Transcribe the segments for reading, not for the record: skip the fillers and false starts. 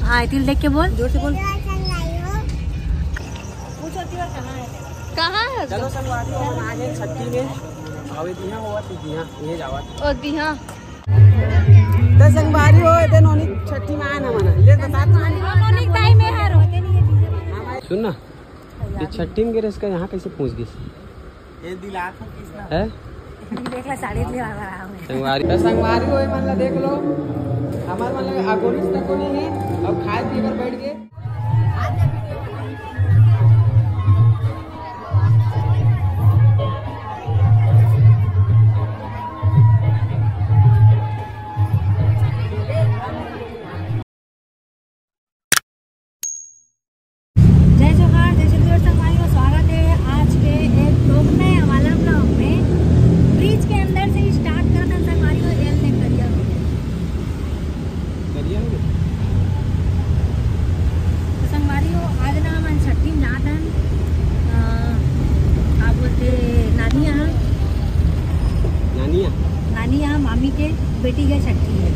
हाँ तिल देख के बोल, जोर से बोल। कहाँ है? चलो संगवारी हो हम आज छठी में आवे दिया होवा दिया ये जावत ओ दिया त संगवारी हो ते नोनी छठी में आना मना ले बता नोनी टाइम में हारो सुन ना ये छठी में गिरस का यहाँ कैसे पहुँच गई ये दिला था किसना है देख ला साड़ी ले आ रहा हूं संगवारी हो मतलब देख लो हमार मतलब आगोनिस तक को नहीं है अब खाए पी कर बैठ गए। नानी यहाँ मामी के बेटी के छठी है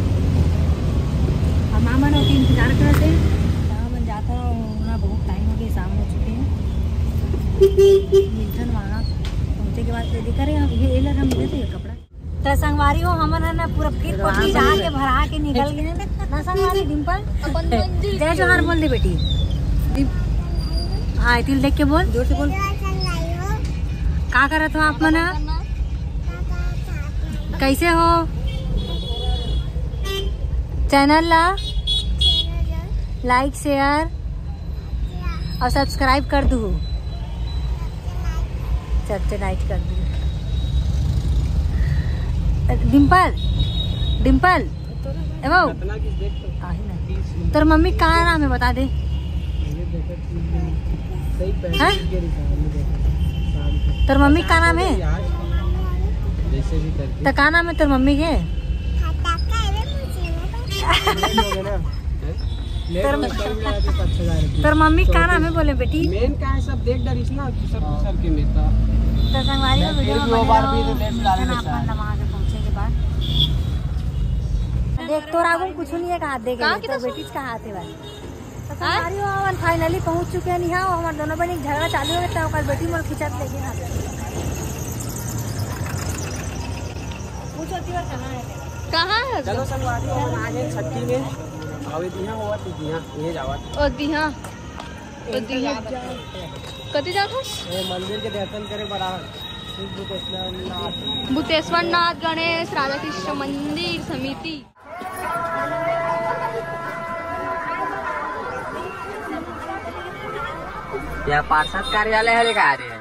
और मामा ने उसके इंतजार कर थे मन जाता ना बहुत टाइम हो गया शाम हो चुके हैं मिल्टन वहाँ पहुँचे के बाद रेडी करें ये लग हम देते कपड़ा तो संगवारी हो हमन है ना पूरा फिर पटरी जा के भरा के निकल गए ना संगवारी डिम्पल जय जोहार बोल दे बेटी। हाँ तिल देख के बोल, जोर से बोल। क्या करत हो आप मना कैसे हो? चैनल ला लाइक शेयर और सब्सक्राइब कर दू, चर्चे नाइट कर दू। डिम्पल डिम्पल एवो तेरे मम्मी का नाम है बता दे। तेरे मम्मी का नाम है? तो का नाम है तेरे मम्मी के? तेरे मम्मी का नाम है बोले बेटी? मेन का है सब देख डरिस ना सब के मेता तो संगवारी में वीडियो वहाँ से पहुँचे के बाद देख तो रागुम कुछ नहीं है कहा देखे तो बेटी का हाथ है भाई। तो संगवारी हो फाइनली पहुँच चुके हैं यहाँ हमारे दोनों बहन झगड़ा चालू है तो बेटी मोल खिंचत लेके ना कहाँ है? चलो संगवारी हो हम आज छठी में आवे दिया होवा दिया ये जावत ओ दिया कति जात ये मंदिर के दर्शन करे बड़ा भूतेश्वर नाथ गणेश राधा कृष्ण मंदिर समिति। यह पार्षद कार्यालय है लेकर आ रहे हैं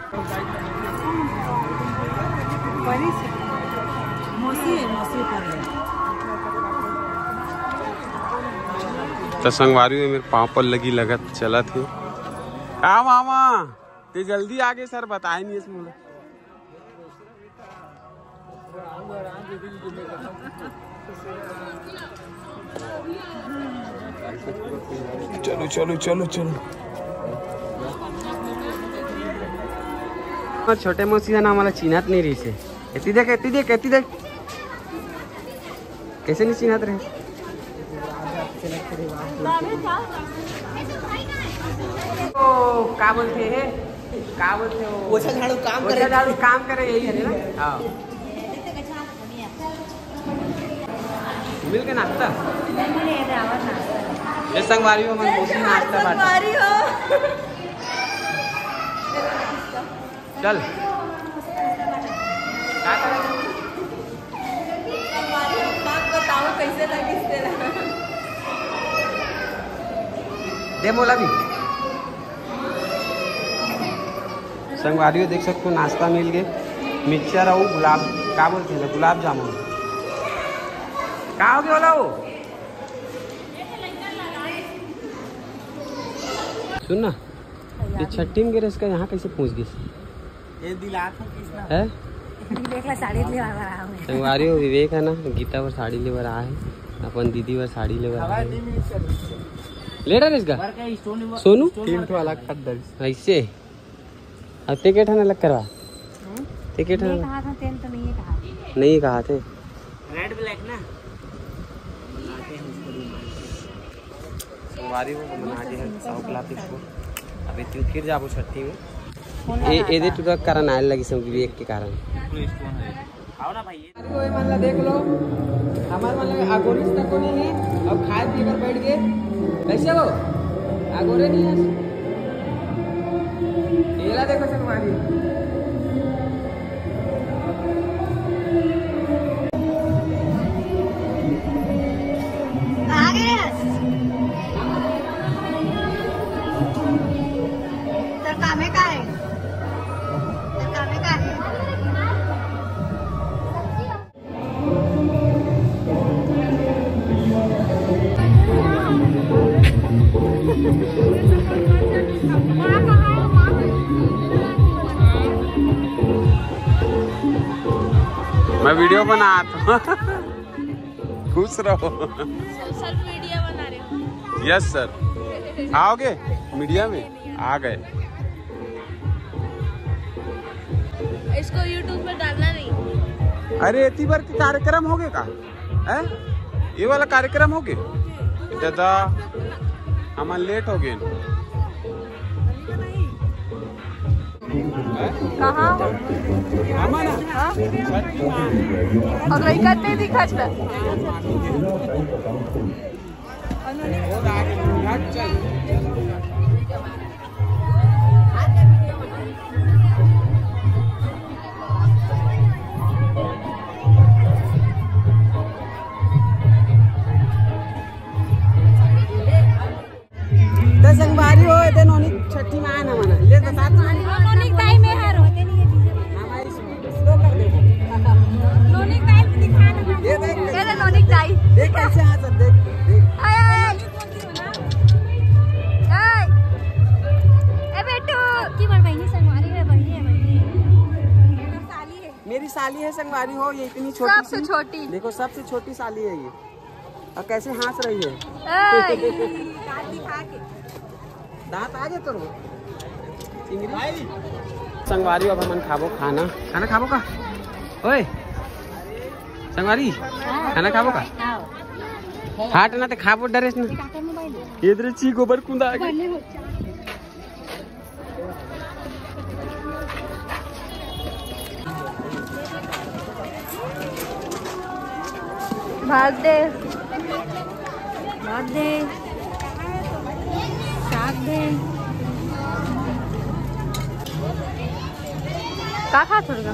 तो संगवारी में मेरे पाँव पर लगी लगत चला थी। हाँ मामा ते जल्दी आगे सर बताए नहीं इसमें। चलो चलो चलो चलो छोटे मौसी है ना हमारा चिन्हत नहीं रही से एती देख कैसे नहीं चिन्हत रहे। ओ क्या बोलते हैं क्या बोलते हो ओछा झाड़ू काम करे यही है ना। हाँ मिल के नाश्ता ये संगवारी हो मन मौसी नाश्ता संगवारी हो चल बताओ कैसे लगी दे बोला भी संगवारी देख सकते हो नाश्ता मिल गए मिक्सचर और गुलाब क्या बोलते हैं गुलाब जामुन क्या हो गया बोला वो सुन ना ये छठी में गिरस का यहाँ कैसे पहुँच गई ये दिला था किसना है देख ला साड़ी ले आ रहा हूं संगवारी हो विवेक है ना गीता पर साड़ी ले रहा है अपन दीदी पर साड़ी ले रहा है ले रहा है इसका सोनू तीन तो अलग खद्दर ऐसे अब टिकट है अलग करवा टिकट है कहा था तेल तो नहीं कहा थे रेड ब्लैक ना संगवारी हो हम आगे है साउक लाते को अबे तू फिर जाबो छठी में ए दे टू कारण आए लगी सब विवेक के कारण आओ ना भाई ये मतलब देख लो हमार मतलब आगोरिस तक को नहीं है अब खाए पी कर बैठ गए कैसे हो आगोरे नहीं है येला देखो संगवारी मैं वीडियो बना खुश रहो सोशल मीडिया बना रहे हो। यस सर आओगे मीडिया में आ गए इसको यूट्यूब पर डालना नहीं। अरे इतनी बार के कार्यक्रम हो गए का है ये वाला कार्यक्रम हो गए दादा हमार लेट हो गए कहाँ अगर करते दिखत संगवारी हो नोनी छठी में आना मना ले बता नोनी टाइम में हारो हमारी स्लो कर दे नोनी टाइम दिखाना ये देख ये ले नोनी टाइम देख कैसे हाथ देख देख आय आय ए बेटू की बड़ बहनी संगवारी है साली है मेरी साली है संगवारी हो ये इतनी छोटी सबसे छोटी देखो सबसे छोटी साली है ये और कैसे हंस रही है दिखा के दांत आ गए तो संगवारी अब हमन खाबो खाना खाना खाबो का ओए संगवारी खाना खाबो का हाट ना ते खाबो डरेस ना इधर ची गोबर कुंदा आ गई भाग दे साग दे का खा थोड़ा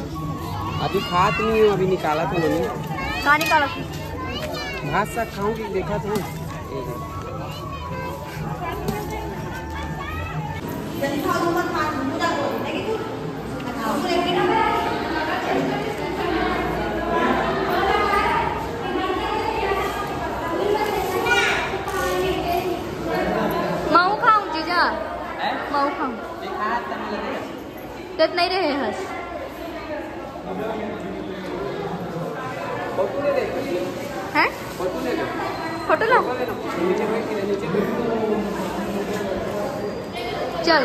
अभी खात नहीं हूँ अभी निकाला था मैंने कहाँ निकाला भात साग खाऊंगी देखा था माऊ खाऊं जीजा माऊ खाऊं देख नहीं रहे हंस हैं फोटो लो चल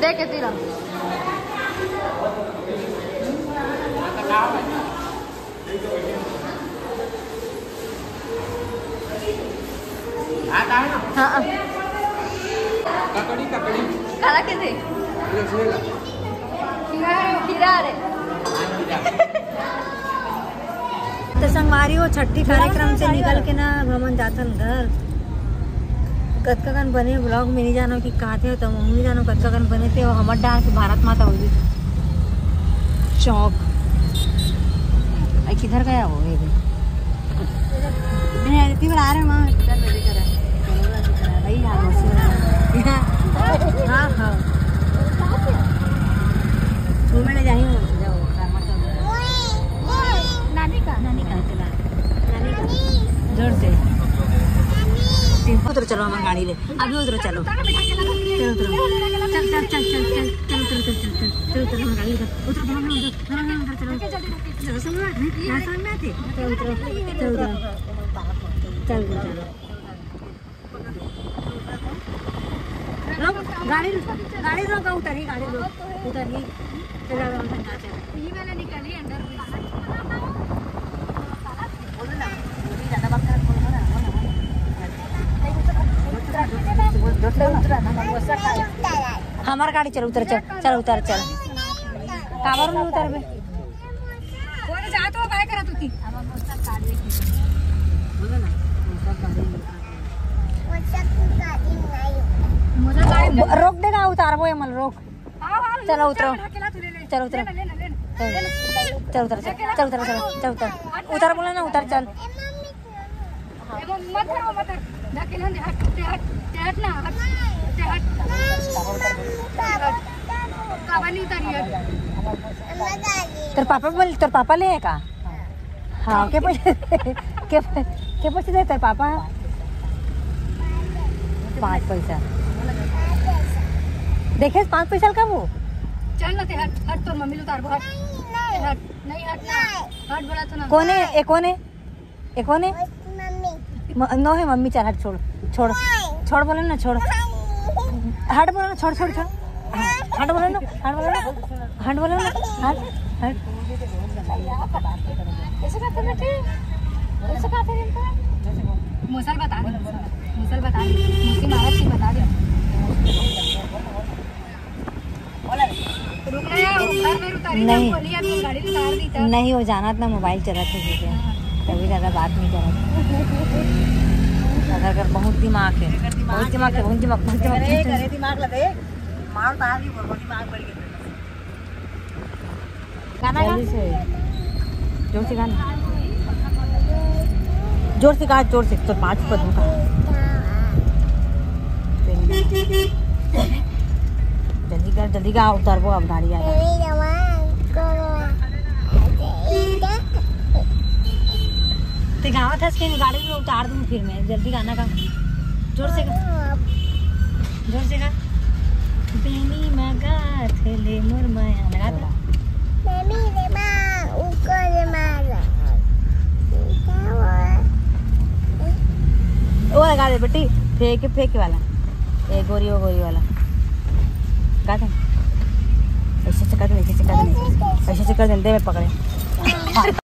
देख के तेरा हाँ ककड़ी खाना कैसे खीरा रे तो संगवारी हो छठी कार्यक्रम से निकल के ना भवन जातन घर कतकन बने ब्लॉग में नहीं जानो कि कहाँ थे तो मम्मी जानो कतकन बने थे और हमर डांस भारत माता होगी चौक किधर गया वो ये इतनी बार आ रहे वहाँ भाई हाँ हाँ घूमने जाएंगे नानी का जोर से उधर चलो हमारी गाड़ी ले अभी उधर चलो चलो चल चल चल चल चल चल चल चल चल चल चल हमारी गाड़ी उधर चलो चलो सुनो यहाँ सामने आते चल उधर चल उधर चल चलो गाड़ी रोका उतर ही गाड़ी रोक उतर ही चला ये वाला निकली अंदर ज़्यादा बात कर हमारा गाड़ी चल उतर चल चल उतर चल काबर में उतर बे कोने जा तो काय करत होती रोक देगा उतारबो है मल रोक चलो उतरो चल उतर चल उतर चल उतर चल उतर उतर बोला ना उतर चल मत करो मत ढकेलन दे हट हट ना हट कावाली उतारी तेरे पापा बोल तेरे पापा ले है का हाँ के पैसे दे तेरे पापा 5 पैसा देखे 5 पैसा का वो चल ना ते हट तो मम्मी उतार हट नहीं हट बोला तो ना कौन है एक कौन है नो है मम्मी चल हट छोड़ बोले ना छोड़ हट बोले ना छोड़ हट बोले ना हट ऐसे खाते मुसल बता दे मुसी महाराज की बता दे नहीं वो जाना था मोबाइल चला थे तभी ज़्यादा बात नहीं करा अगर बहुत दिमाग है बहुत दिमाग लगे मार तार भी बहुत दिमाग बढ़ गया गाना जोर से गाना जोर से तो 5 पर दूंगा जल्दी का उतर वो अब गाड़ी आ ते गाँव था इसके गाड़ी में उतार दूँ फिर मैं जल्दी गाना का जोर से गा बेनी मगा थले मोर माया लगा बेनी रे मां ऊपर रे मारा वो लगा दे बेटी फेंक वाला ए गोरी वाला गा दे ऐसे से कर दे मैं पकड़े